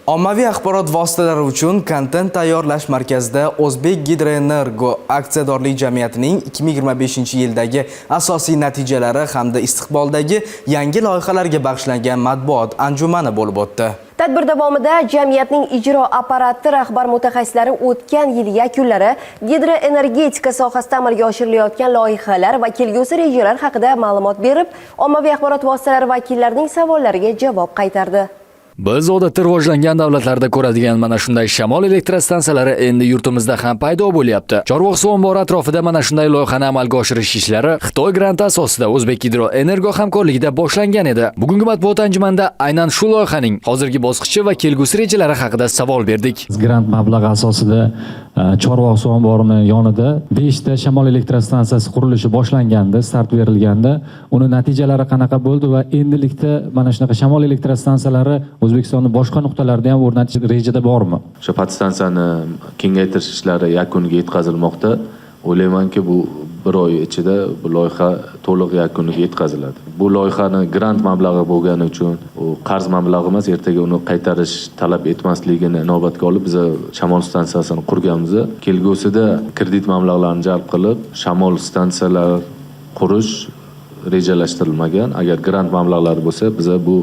Ommaviy axborot vositalari uchun kontent tayyorlash markazida O'zbek Gidroenergo aksiyadorlik jamiyatining 2025-yildagi asosiy natijalari hamda istiqboldagi yangi loyihalarga bag'ishlangan matbuot anjumani bo'lib o'tdi. Tadbir davomida jamiyatning ijro apparati rahbar mutaxassislari o'tgan yil yakunlari gidroenergetika sohasida amalga oshirilayotgan loyihalar va kelgusi rejalar haqida ma'lumot berib, ommaviy axborot vositalari vakillarining savollariga javob qaytardi. Biz odatda rivojlangan davlatlarda ko'radigan mana shunday shamol elektrostansiyalari endi yurtimizda ham paydo bo'lyapti. Chorvoq suv ombori atrofida mana shunday loyihani amalga oshirish ishlari Xitoy granti asosida O'zbek Gidroenergo hamkorligida boshlangan edi. Bugungi matbuot anjumanida aynan shu loyihaning hozirgi bosqichi va kelgusi rejalari haqida savol berdik. Grant mablag'i asosida Chorvoq suv omborining yonida 5 ta shamol elektrostansiyasi qurilishi boshlanganda, start berilganda, uni natijalari qanaqa bo'ldi va endilikda mana shunaqa shamol elektrostansiyalari O'zbekistonning boshqa nuqtalarida ham o'rnatish rejada bormi? O'sha podstansiyani kengaytirish ishlari yakuniga yetkazilmoqda. O'ylaymanki, bu bir oy ichida bu loyiha to'liq yakuniga yetkaziladi. Bu loyihani grant mablag'i bo'lgani uchun, u qarz mablag'i emas, ertaga uni qaytarish talab etmasligini inobatga olib biz shamol stansiyasini qurganmiz. Kelgusida kredit mablag'larini jalb qilib, shamol stansiyalar qurish rejalashtirilmagan. Agar grant mablag'lari bo'lsa, biz bu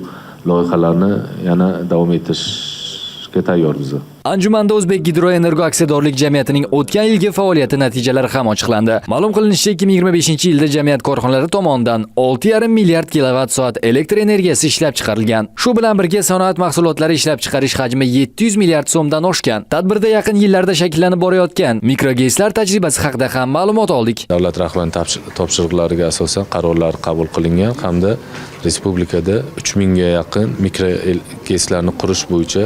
loyihalarni yana davom ettirishga tayyormiz. Anjumanda O'zbek Gidroenergo aksiyadorlik jamiyatining o'tgan yilgi faoliyati natijalari ham ochiqlandi. Ma'lum qilinishicha, 2025-yilda jamiyat korxonalari tomonidan 6,5 milliard kilovatt-soat elektr energiyasi ishlab chiqarilgan. Shu bilan birga sanoat mahsulotlari ishlab chiqarish hajmi 700 milliard so'mdan oshgan. Tadbirda yaqin yillarda shakllanib borayotgan mikroGESlar tajribasi haqida ham ma'lumot oldik. Davlat rahbarining topshiriqlariga asosan qarorlar qabul qilingan hamda respublikada 3000 ga yaqin mikroGESlarni qurish bo'yicha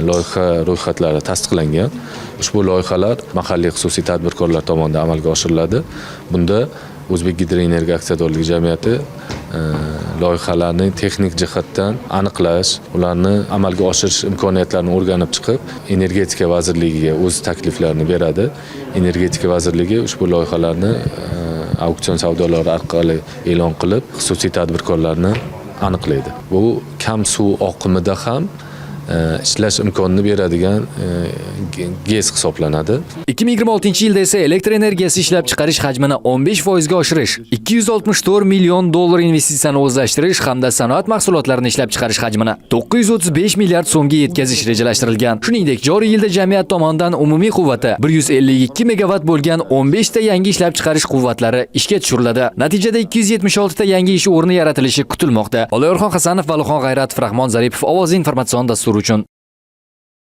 loyiha ro'yxatlari tasdiqlangan. Ushbu loyihalar mahalliy xususiy tadbirkorlar tomonidan amalga oshiriladi. Bunda O'zbek Gidroenergo aksiyadorlik jamiyati loyihalarni texnik jihatdan aniqlash, ularni amalga oshirish imkoniyatlarini o'rganib chiqib, Energetika vazirligiga o'z takliflarini beradi. Energetika vazirligi ushbu loyihalarni auksion savdolari orqali e'lon qilib, xususiy tadbirkorlarni aniqlaydi. Bu kam suv oqimida ham ishlash imkonini beradigan GES hisoblanadi. 2026-yilda esa elektr energiyasi ishlab chiqarish hajmini 15% ga oshirish, 264 million dollar investitsiyani o'zlashtirish hamda sanoat mahsulotlarini ishlab chiqarish hajmini 935 milliard so'mga yetkazish rejalashtirilgan. Shuningdek, joriy yilda jamiyat tomonidan umumiy quvvati 152 megawatt bo'lgan 15 ta yangi ishlab chiqarish quvvatlari ishga tushiriladi. Natijada 276 ta yangi ish o'rni yaratilishi kutilmoqda. Oloyorxon Hasanov, Valuxon G'ayratov, Rahmon Zaripov, Ovoz informatsion dasturi uchun